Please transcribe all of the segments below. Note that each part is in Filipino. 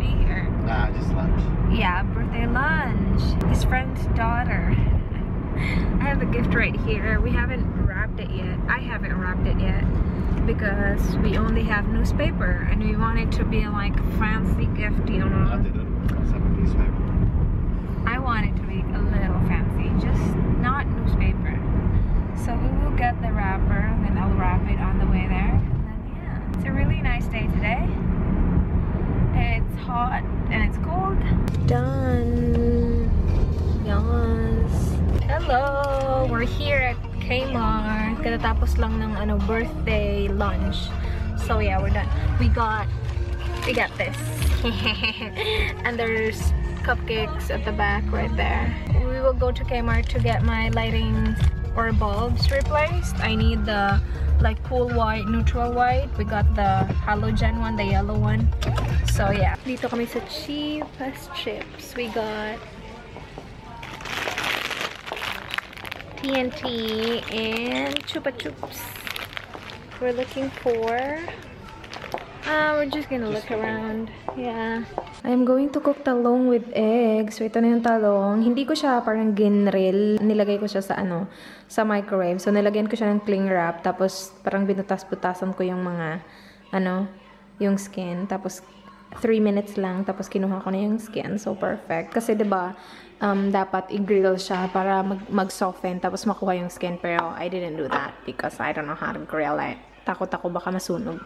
party or? Nah, just lunch. Yeah, birthday lunch. His friend's daughter. I have the gift right here. We haven't wrapped it yet. I haven't wrapped it yet because we only have newspaper and we want it to be like a fancy gift, you know. I didn't. I have a newspaper. I want it to be a little fancy, just not newspaper. So we will get the wrapper and then I'll wrap it on the way there. And then yeah, it's a really nice day today. It's hot and it's cold. Done. Yes. Hello! We're here at Kmart. Katatapos lang ng birthday lunch. So yeah, we're done. We got this. And there's cupcakes at the back right there. We will go to Kmart to get my lighting or bulbs replaced. I need the like cool white, neutral white. We got the halogen one, the yellow one. So yeah. Dito kami sa cheapest chips. We got TNT and Chupa Chups. We're looking for... we're just gonna look around. Yeah. I'm going to cook talong with eggs. So, ito na yung talong. Hindi ko siya parang ginrill. Nilagay ko siya sa sa microwave. So, nilagyan ko siya ng cling wrap. Tapos, parang binutas-butasan ko yung mga, yung skin. Tapos, 3 minutes lang. Tapos, kinuha ko na yung skin. So, perfect. Kasi, diba, dapat i-grill siya para mag-soften. Tapos, makuha yung skin. Pero, I didn't do that because I don't know how to grill it. Takot ako baka masunog.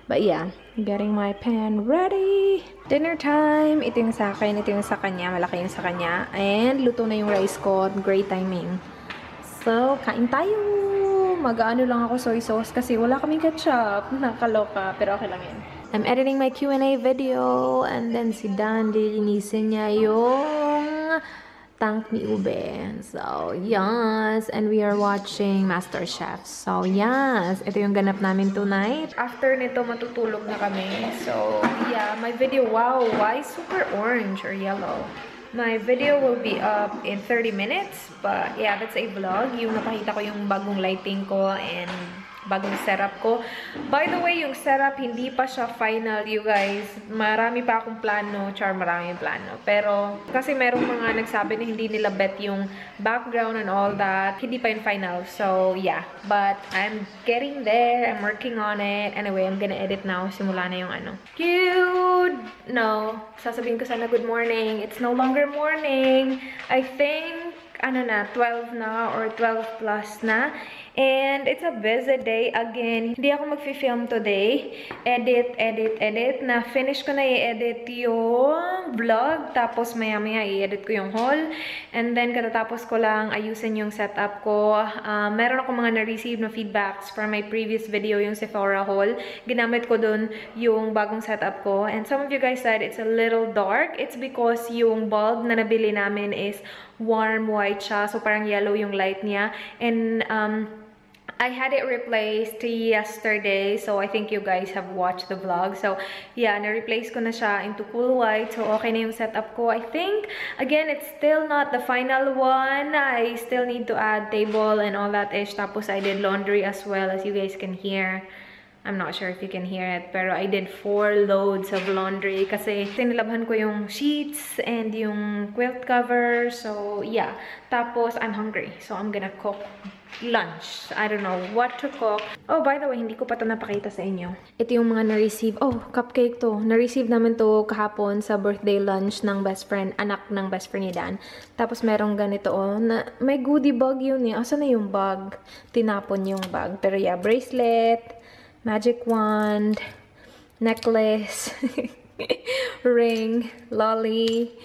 But yeah, getting my pan ready. Dinner time. Ito yung sa akin, ito yung sa kanya. Malaki yung sa kanya. And luto na yung rice ko. Great timing. So, kain tayo. Mag-ano lang ako soy sauce kasi wala kaming ketchup. Nakaloka. Pero okay lang yan. I'm editing my Q&A video. And then si Dan, lilinisin niya yung tank ni Ube. So, yes. And we are watching MasterChef. So, yes. Ito yung ganap namin tonight. After nito, matutulog na kami. So, yeah. My video, wow. Why super orange or yellow? My video will be up in 30 minutes. But, yeah, that's a vlog. Yung napakita ko yung bagong lighting ko and bagong setup ko. By the way, yung setup, hindi pa siya final, you guys. Marami pa akong plano. Maraming plano. Pero, kasi merong mga nagsabi na hindi nila bet yung background and all that. Hindi pa yung final. So, yeah. But, I'm getting there. I'm working on it. Anyway, I'm gonna edit now. Simula na yung Cute! No. Sasabihin ko sana good morning. It's no longer morning. I think, 12 na or 12 plus na. And it's a busy day again. Hindi ako mag-film today. Edit. Na-finish ko na i-edit yung vlog. Tapos maya-maya i-edit ko yung haul. And then katatapos ko lang ayusin yung setup ko. Meron ako mga na-receive na feedbacks from my previous video, yung Sephora haul. Ginamit ko dun yung bagong setup ko. And some of you guys said it's a little dark. It's because yung bulb na nabili namin is warm white siya. So parang yellow yung light niya. And I had it replaced yesterday, so I think you guys have watched the vlog. So, yeah, na-replace ko na siya into cool white. So, okay na yung setup ko. I think, again, it's still not the final one. I still need to add table and all that ish. Tapos, I did laundry as well, as you guys can hear. I'm not sure if you can hear it, pero I did 4 loads of laundry kasi tinilabhan ko yung sheets and yung quilt cover. So, yeah. Tapos, I'm hungry. So, I'm gonna cook lunch. I don't know what to cook. Oh, by the way, hindi ko pa ito napakita sa inyo. Ito yung mga na-receive. Oh, cupcake to. Na-receive namin to kahapon sa birthday lunch ng best friend, anak ng best friend ni Dan. Tapos merong ganito, oh, na may goodie bag yun eh. Asa na yung bag? Tinapon yung bag. Pero yeah, bracelet, magic wand, necklace, ring, lolly,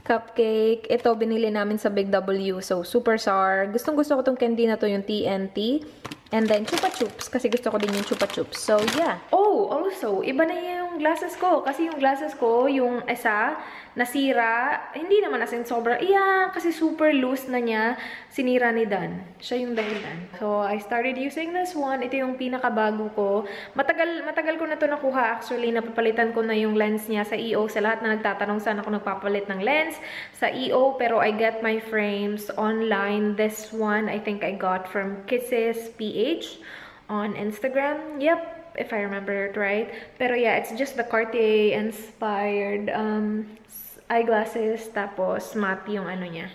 cupcake. Ito, binili namin sa Big W. So, super sour. Gustong-gusto ko tong candy na to, yung TNT. And then, Chupa Chups. Kasi gusto ko din yung Chupa Chups. So, yeah. Oh, also, iba na yung glasses ko. Kasi yung glasses ko, yung isa, nasira. Hindi naman as in sobra. Yeah, kasi super loose na niya. Sinira ni Dan. Siya yung dahilan. So, I started using this one. Ito yung pinakabago ko. Matagal ko na to nakuha. Actually, napapalitan ko na yung lens niya sa EO. Sa lahat na nagtatanong saan ako nagpapalit ng lens sa EO. Pero I get my frames online. This one, I think I got from Kisses PH on Instagram. Yep. if I remember it right. Pero yeah, it's just the Cartier-inspired eyeglasses. Tapos matte yung ano niya,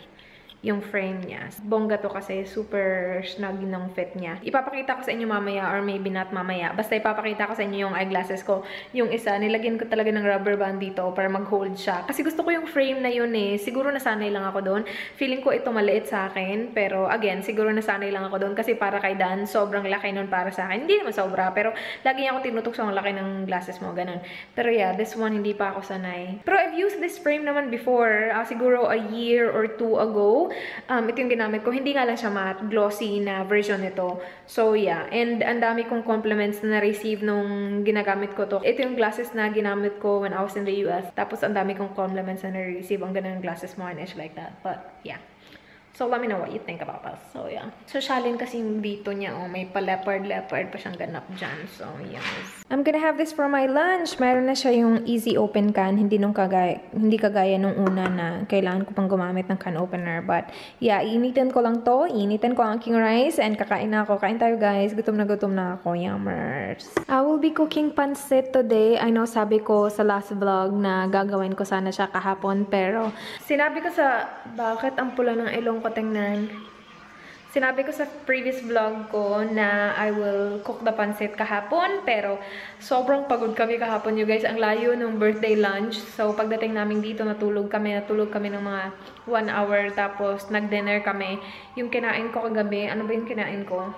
yung frame niya. Bongga to kasi super snug ng fit niya. Ipapakita ko sa inyo mamaya or maybe not mamaya. Basta ipapakita ko sa inyo yung eyeglasses ko. Yung isa, nilagyan ko talaga ng rubber band dito para mag-hold siya. Kasi gusto ko yung frame na yun eh. Siguro nasanay lang ako doon. Feeling ko ito maliit sa akin. Pero again, siguro nasanay lang ako doon. Kasi para kay Dan, sobrang laki nun para sa akin. Hindi naman sobra. Pero lagi niya ako tinutok sa laki ng glasses mo. Ganun. Pero yeah, this one hindi pa ako sanay. Pero I've used this frame naman before. Siguro a year or 2 ago. Ito yung ginamit ko. Hindi nga lang siya matte, glossy na version nito. So, yeah. And ang dami kong compliments na na-receive nung ginagamit ko to. Ito yung glasses na ginamit ko when I was in the US. Tapos, ang dami kong compliments na na-receive. Ang ganda ng glasses mo and it's like that. But, yeah. So, let me know what you think about us. So, yeah. So, Shalin kasi yung dito niya, oh, may pa-leopard pa siyang ganap dyan. So, yes. I'm gonna have this for my lunch. Meron na siya yung easy open can. Hindi kagaya nung una na kailangan ko pang gumamit ng can opener. But, yeah, initin ko lang to. Initin ko ang aking rice and kakain na ako. Kain tayo, guys. Gutom na ako. Yummers. I will be cooking pancit today. I know, sabi ko sa last vlog na gagawin ko sana siya kahapon. Pero, sinabi ko sa, bakit ang pula ng ilong ko tingnan. Sinabi ko sa previous vlog ko na I will cook the pancit kahapon, pero sobrang pagod kami kahapon, you guys. Ang layo ng birthday lunch. So, pagdating namin dito, natulog kami ng mga 1 hour, tapos nag-dinner kami. Yung kinain ko kagabi, ano ba yung kinain ko?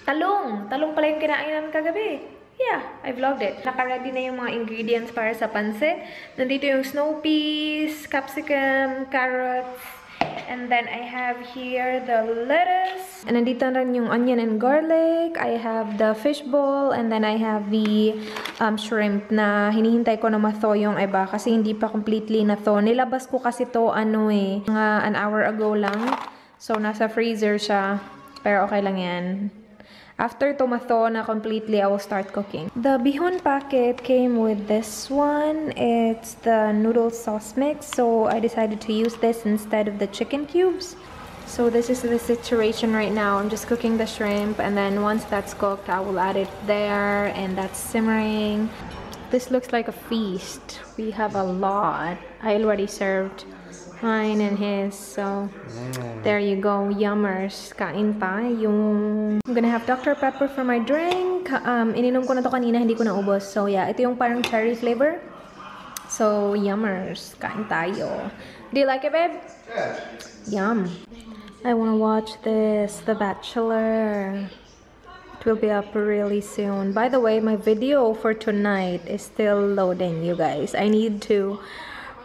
Talong! Talong pala yung kinain namin kagabi. Yeah, I vlogged it. Naka-ready na yung mga ingredients para sa pancit. Nandito yung snow peas, capsicum, carrots, and then I have here the lettuce. And nandito rin yung onion and garlic. I have the fishball. And then I have the shrimp na hinihintay ko na mathaw yung iba. Kasi hindi pa completely nathaw. Nilabas ko kasi to mga an hour ago lang. So, nasa freezer siya. Pero okay lang yan. After tomato na completely, I will start cooking. The bihon packet came with this one. It's the noodle sauce mix. So I decided to use this instead of the chicken cubes. So this is the situation right now. I'm just cooking the shrimp, and then once that's cooked, I will add it there, and that's simmering. This looks like a feast. We have a lot. I already served mine and his, so there you go. Yummers. Kain tayo. I'm gonna have Dr. Pepper for my drink. Ininom ko na to kanina, hindi ko naubos. So yeah, ito yung parang cherry flavor. So yummers. Kain tayo. Do you like it, babe? Yeah. Yum. I wanna watch this, The Bachelor. It will be up really soon. By the way, my video for tonight is still loading, you guys. I need to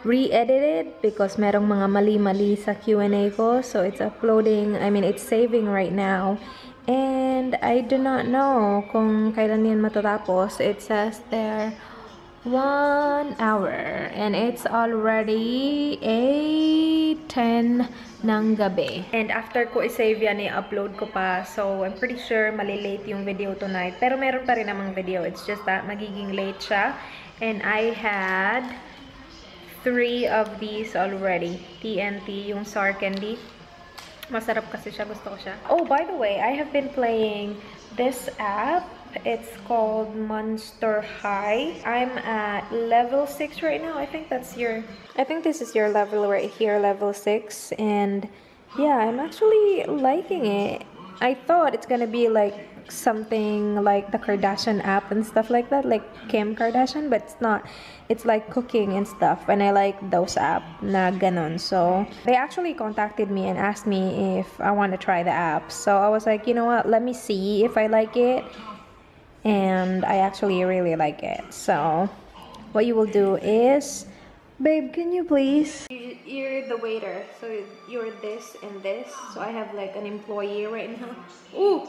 re-edit it because merong mga mali-mali sa Q&A ko. So it's uploading, it's saving right now. And I do not know kung kailan yan matatapos. It says there 1 hour. And it's already 8:10 ng gabi. And after ko i-save yan, i-upload ko pa. So I'm pretty sure malilate yung video tonight. Pero meron pa rin namang video. It's just that magiging late siya. And I had 3 of these already. TNT, yung sour candy. Masarap kasi siya. Gusto ko siya. Oh, by the way, I have been playing this app. It's called Monster High. I'm at level 6 right now. I think this is your level right here, level 6. And yeah, I'm actually liking it. I thought it's gonna be like something like the Kardashian app and stuff like that, like Kim Kardashian, but it's not. It's like cooking and stuff, and I like those app na ganon. So they actually contacted me and asked me if I want to try the app. So I was like, you know what, let me see if I like it. And I actually really like it. So what you will do is, babe, can you please? You're the waiter, so you're this and this. So I have like an employee right now. Ooh!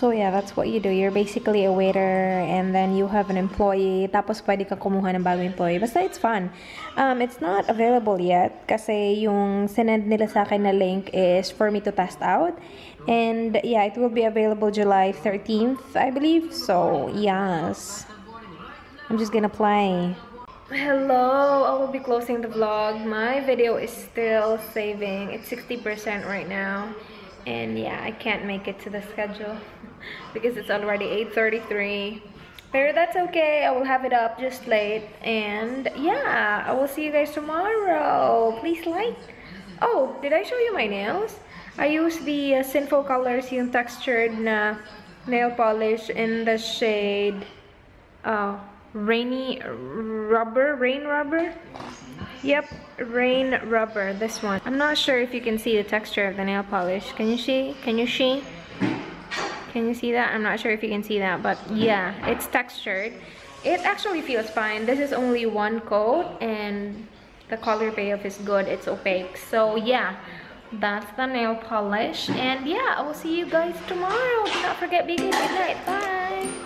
So yeah, that's what you do. You're basically a waiter, and then you have an employee. Tapos pwede ka kumuha ng bagong employee. Basta it's fun. It's not available yet kasi yung sinend nila sa akin na link is for me to test out. And yeah, it will be available July 13th, I believe. So yes, I'm just gonna play. Hello, I will be closing the vlog. My video is still saving. It's 60% right now. And yeah, I can't make it to the schedule because it's already 8:33. But that's okay. I will have it up just late. And yeah, I will see you guys tomorrow. Please like. Oh, did I show you my nails? I used the Sinful Colors yung textured na nail polish in the shade rain rubber. Yep, rain rubber, this one. I'm not sure if you can see the texture of the nail polish. Can you see? Can you see that? I'm not sure if you can see that, but yeah, it's textured. It actually feels fine. This is only one coat and the color payoff is good. It's opaque. So yeah, that's the nail polish. And yeah, I will see you guys tomorrow. Do not forget, be good. Good night. Bye.